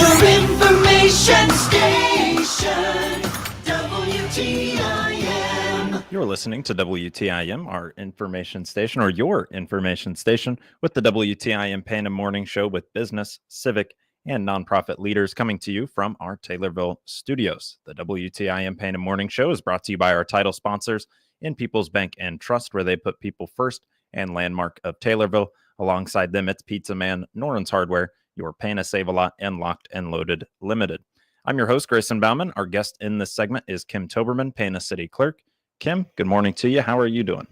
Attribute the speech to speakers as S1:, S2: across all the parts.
S1: Your information station, WTIM.
S2: You're listening to WTIM, our information station, or your information station, with the WTIM Pana Morning Show with business, civic, and nonprofit leaders coming to you from our Taylorville studios. The WTIM Pana Morning Show is brought to you by our title sponsors in People's Bank and Trust, where they put people first, and Landmark of Taylorville. Alongside them, it's Pizza Man, Noren's Hardware, your Pana Save-A-Lot, and Locked and Loaded Limited. I'm your host, Grayson Bauman. Our guest in this segment is Kim Toberman, Pana City Clerk. Kim, good morning to you. How are you doing?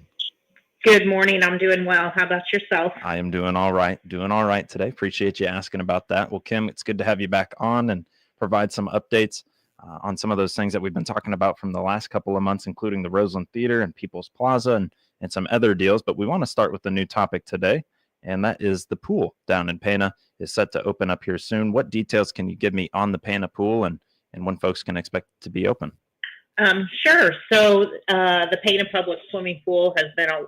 S3: Good morning. I'm doing well. How about yourself?
S2: I am doing all right. Doing all right today. Appreciate you asking about that. Well, Kim, it's good to have you back on and provide some updates on some of those things that we've been talking about from the last couple of months, including the Roseland Theater and People's Plaza and some other deals. But we want to start with the new topic today, and that is the pool down in Pana is set to open up here soon. What details can you give me on the Pana pool and when folks can expect it to be open?
S3: Sure. So the Pana Public Swimming Pool has been a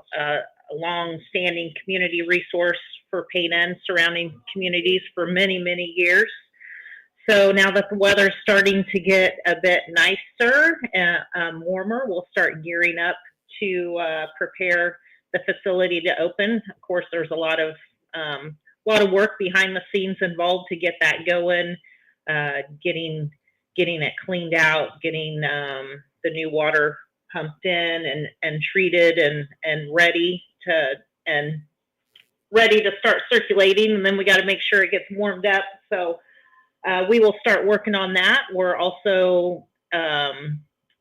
S3: long-standing community resource for Pana and surrounding communities for many, many years. So now that the weather's starting to get a bit nicer and warmer, we'll start gearing up to prepare the facility to open. Of course, there's a lot of work behind the scenes involved to get that going, getting it cleaned out, getting the new water pumped in and treated and ready to start circulating. And then we got to make sure it gets warmed up. So we will start working on that. We're also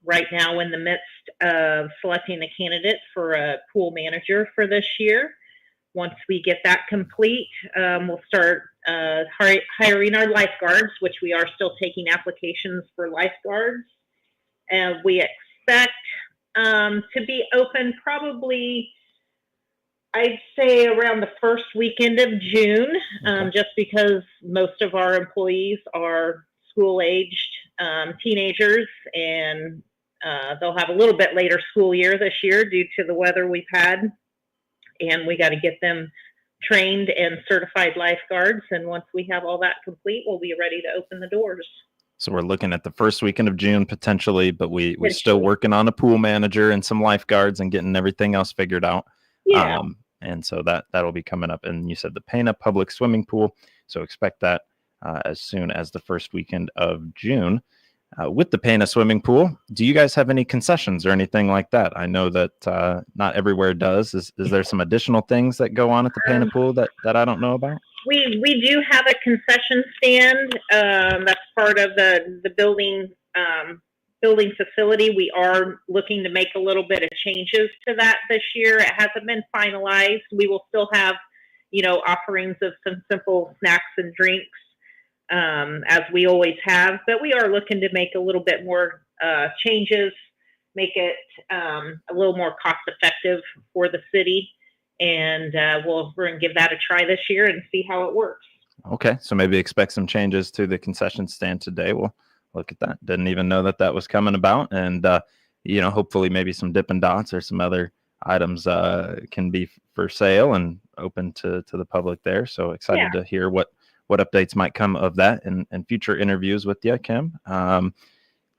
S3: right now in the midst of selecting a candidate for a pool manager for this year. Once we get that complete, we'll start hiring our lifeguards, which we are still taking applications for lifeguards. And we expect to be open probably, I'd say, around the first weekend of June, just because most of our employees are school-aged teenagers, and they'll have a little bit later school year this year due to the weather we've had. And we got to get them trained and certified lifeguards. And once we have all that complete, we'll be ready to open the doors.
S2: So we're looking at the first weekend of June potentially, but we're still working on a pool manager and some lifeguards and getting everything else figured out.
S3: Yeah.
S2: And so that'll be coming up. And you said the Pana Public Swimming Pool, so expect that as soon as the first weekend of June. With the Pana Swimming Pool, do you guys have any concessions or anything like that? I know that not everywhere does. Is there some additional things that go on at the Pana Pool that I don't know about?
S3: We do have a concession stand. That's part of the building facility. We are looking to make a little bit of changes to that this year. It hasn't been finalized. We will still have, offerings of some simple snacks and drinks, as we always have, but we are looking to make a little bit more changes, make it a little more cost effective for the city. And we're going to give that a try this year and see how it works.
S2: Okay, so maybe expect some changes to the concession stand today. We'll look at that. Didn't even know that was coming about. And, hopefully maybe some Dippin' Dots or some other items can be for sale and open to the public there. So excited to hear what updates might come of that and future interviews with you, Kim.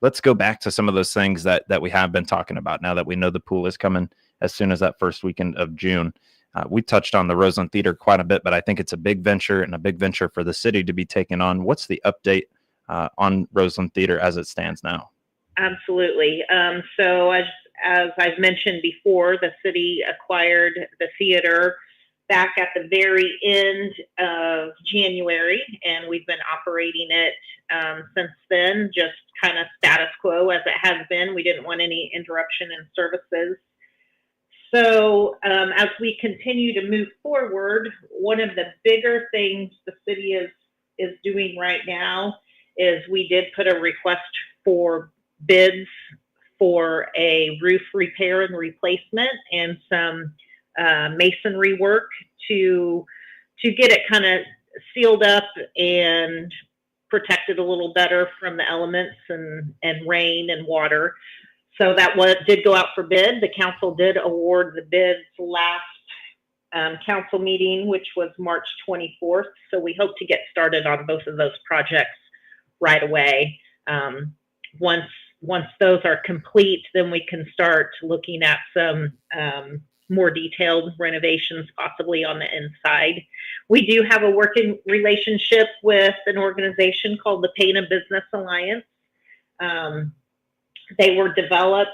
S2: Let's go back to some of those things that we have been talking about now that we know the pool is coming as soon as that first weekend of June. We touched on the Roseland Theater quite a bit, but I think it's a big venture and a big venture for the city to be taking on. What's the update on Roseland Theater as it stands now?
S3: Absolutely. So as I've mentioned before, the city acquired the theater back at the very end of January, and we've been operating it since then, just kind of status quo as it has been. We didn't want any interruption in services. So as we continue to move forward, one of the bigger things the city is doing right now is we did put a request for bids for a roof repair and replacement and some masonry work to get it kind of sealed up and protected a little better from the elements and rain and water. So that did go out for bid. The council did award the bids last council meeting, which was March 24th. So we hope to get started on both of those projects right away. Um, once once those are complete, then we can start looking at some more detailed renovations, possibly on the inside. We do have a working relationship with an organization called the Pana Business Alliance. Um, they were developed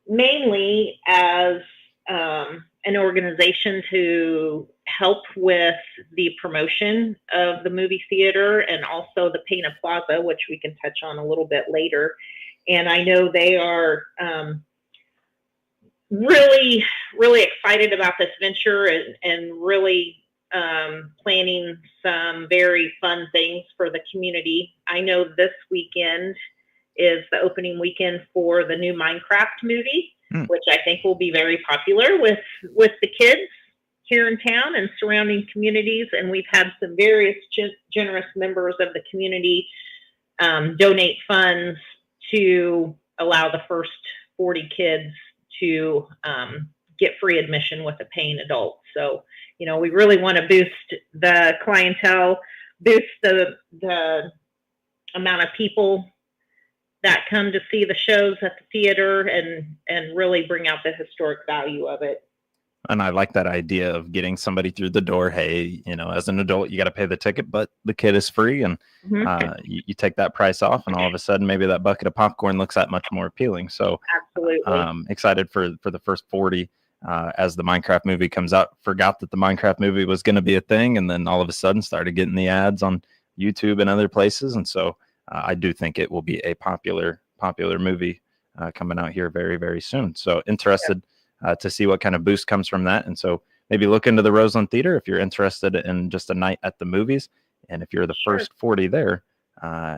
S3: mainly as an organization to help with the promotion of the movie theater and also the Pana Plaza, which we can touch on a little bit later. And I know they are really, really excited about this venture and really planning some very fun things for the community. I know this weekend is the opening weekend for the new Minecraft movie, which I think will be very popular with the kids here in town and surrounding communities. And we've had some various generous members of the community donate funds to allow the first 40 kids to get free admission with a paying adult. So, you know, we really want to boost the clientele, boost the amount of people that come to see the shows at the theater and really bring out the historic value of it.
S2: And I like that idea of getting somebody through the door. Hey, you know, as an adult, you got to pay the ticket, but the kid is free, and you take that price off, and all of a sudden, maybe that bucket of popcorn looks that much more appealing. So,
S3: absolutely
S2: excited for the first 40 as the Minecraft movie comes out. Forgot that the Minecraft movie was going to be a thing, and then all of a sudden started getting the ads on YouTube and other places, and so I do think it will be a popular movie coming out here very, very soon. So interested. To see what kind of boost comes from that. And so maybe look into the Roseland Theater if you're interested in just a night at the movies. And if you're the first 40 there,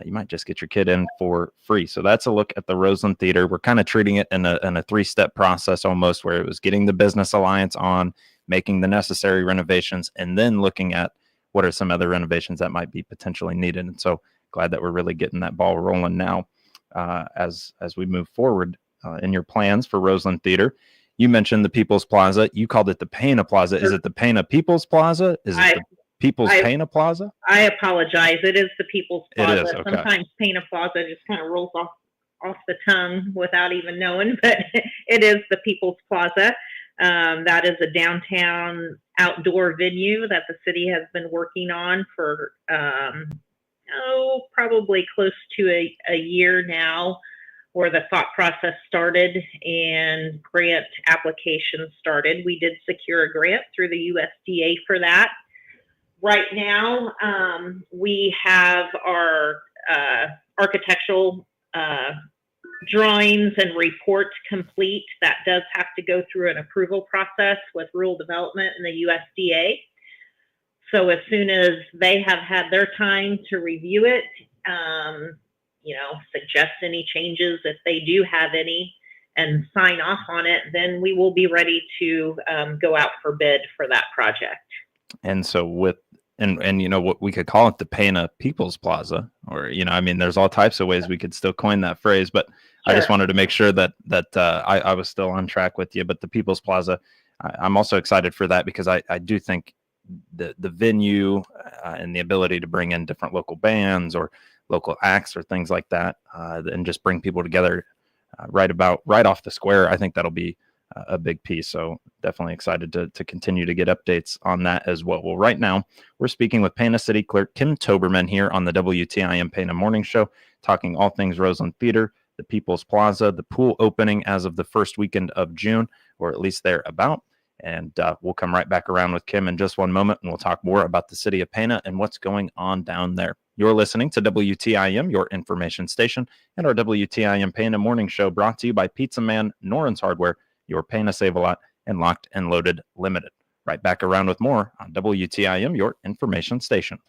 S2: you might just get your kid in for free. So that's a look at the Roseland Theater. We're kind of treating it in a 3-step process almost, where it was getting the Business Alliance on, making the necessary renovations, and then looking at what are some other renovations that might be potentially needed. And so glad that we're really getting that ball rolling now as we move forward in your plans for Roseland Theater. You mentioned the People's Plaza. You called it the Pana Plaza. Is it the Pana People's Plaza? Is it the People's Pana Plaza?
S3: I apologize. It is the People's Plaza.
S2: It is, okay.
S3: Sometimes Pana Plaza just kind of rolls off the tongue without even knowing, but it is the People's Plaza. That is a downtown outdoor venue that the city has been working on for probably close to a year now, where the thought process started and grant applications started. We did secure a grant through the USDA for that. Right now, we have our architectural drawings and reports complete. That does have to go through an approval process with rural development and the USDA. So as soon as they have had their time to review it, suggest any changes if they do have any, and sign off on it, then we will be ready to go out for bid for that project. And so
S2: and you know what, we could call it the Pana People's Plaza, or there's all types of ways we could still coin that phrase, but sure. I just wanted to make sure that I was still on track with you. But the People's Plaza, I'm also excited for that, because I do think the venue and the ability to bring in different local bands or local acts or things like that, and just bring people together right off the square, I think that'll be a big piece. So definitely excited to continue to get updates on that as well. Well, right now we're speaking with Pana City Clerk Kim Toberman here on the WTIM Pana Morning Show, talking all things Roseland Theater, the People's Plaza, the pool opening as of the first weekend of June, or at least thereabout. And we'll come right back around with Kim in just one moment, and we'll talk more about the city of Pana and what's going on down there. You're listening to WTIM, your information station, and our WTIM Pana Morning Show, brought to you by Pizza Man, Noren's Hardware, your Pana Save-A-Lot, and Locked and Loaded Limited. Right back around with more on WTIM, your information station.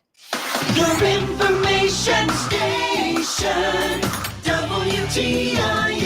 S1: Your information station, WTIM.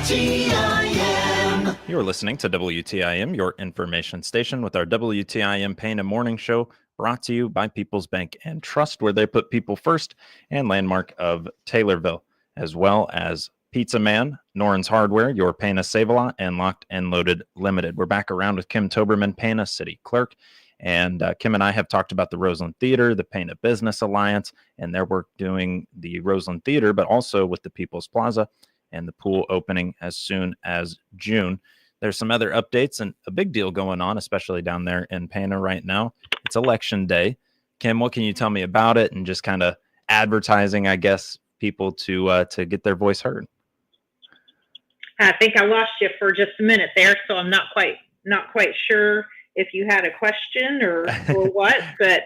S1: WTIM.
S2: You're listening to WTIM, your information station, with our WTIM Pana morning show, brought to you by People's Bank and Trust, where they put people first, and Landmark of Taylorville, as well as Pizza Man, Noren's Hardware, your Pana Save-A-Lot, and Locked and Loaded Limited. We're back around with Kim Toberman, Pana City Clerk, and Kim and I have talked about the Roseland Theater, the Pana Business Alliance, and their work doing the Roseland Theater, but also with the People's Plaza and the pool opening as soon as June. There's some other updates and a big deal going on, especially down there in Pana right now. It's election day. Kim, what can you tell me about it, and just kind of advertising, I guess, people to get their voice heard?
S3: I think I lost you for just a minute there, so I'm not quite sure if you had a question or what. But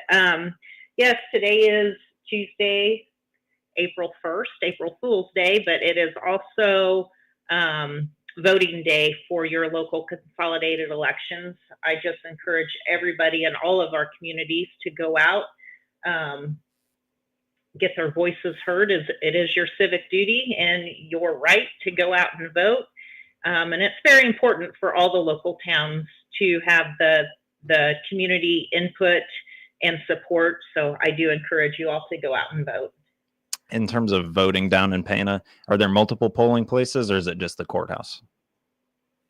S3: yes, today is Tuesday, April 1st, April Fool's Day, but it is also voting day for your local consolidated elections. I just encourage everybody in all of our communities to go out, get their voices heard. It is your civic duty and your right to go out and vote. And it's very important for all the local towns to have the community input and support. So I do encourage you all to go out and vote.
S2: In terms of voting down in Pana, are there multiple polling places, or is it just the courthouse?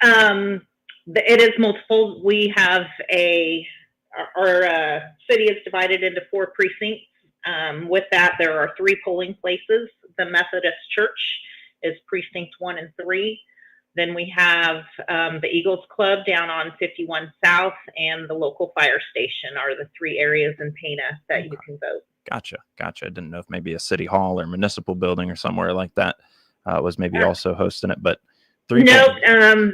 S3: It is multiple. We have our city is divided into 4 precincts. With that, there are 3 polling places. The Methodist Church is precinct 1 and 3. Then we have the Eagles Club down on 51 South, and the local fire station are the 3 areas in Pana that you can vote.
S2: Gotcha. I didn't know if maybe a city hall or municipal building or somewhere like that was maybe also hosting it, but 3.
S3: Nope.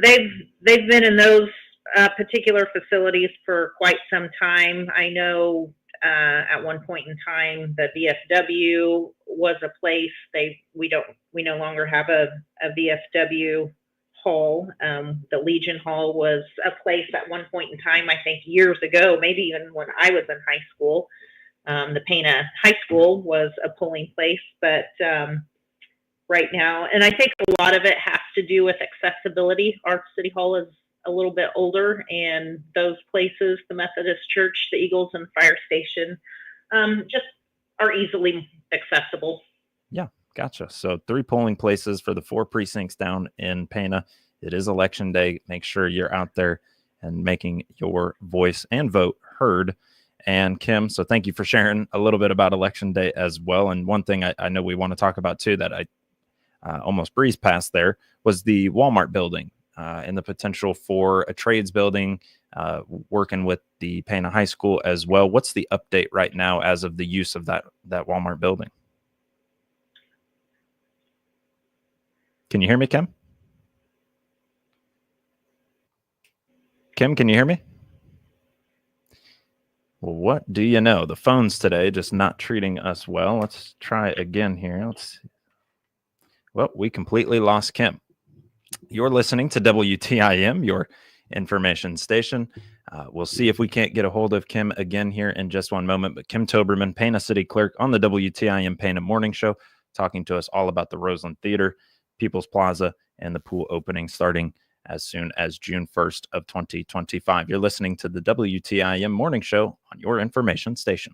S3: They've been in those particular facilities for quite some time. I know at one point in time the VFW was a place. We no longer have a VFW hall. The Legion Hall was a place at one point in time, I think years ago, maybe even when I was in high school. The Pana High School was a polling place, but right now, and I think a lot of it has to do with accessibility. Our city hall is a little bit older, and those places, the Methodist Church, the Eagles, and fire station, just are easily accessible.
S2: Yeah, gotcha. So 3 polling places for the 4 precincts down in Pana. It is election day. Make sure you're out there and making your voice and vote heard. And Kim, so thank you for sharing a little bit about election day as well. And one thing I know we want to talk about too that I almost breezed past there was the Walmart building and the potential for a trades building, working with the Pana High School as well. What's the update right now as of the use of that Walmart building? Can you hear me, Kim? Kim, can you hear me? Well, what do you know? The phones today just not treating us well. Let's try again here. Well, we completely lost Kim. You're listening to WTIM, your information station. We'll see if we can't get a hold of Kim again here in just one moment. But Kim Toberman, Pana City Clerk, on the WTIM Pana Morning Show, talking to us all about the Roseland Theater, People's Plaza, and the pool opening starting as soon as June 1st of 2025. You're listening to the WTIM Morning Show on your information station.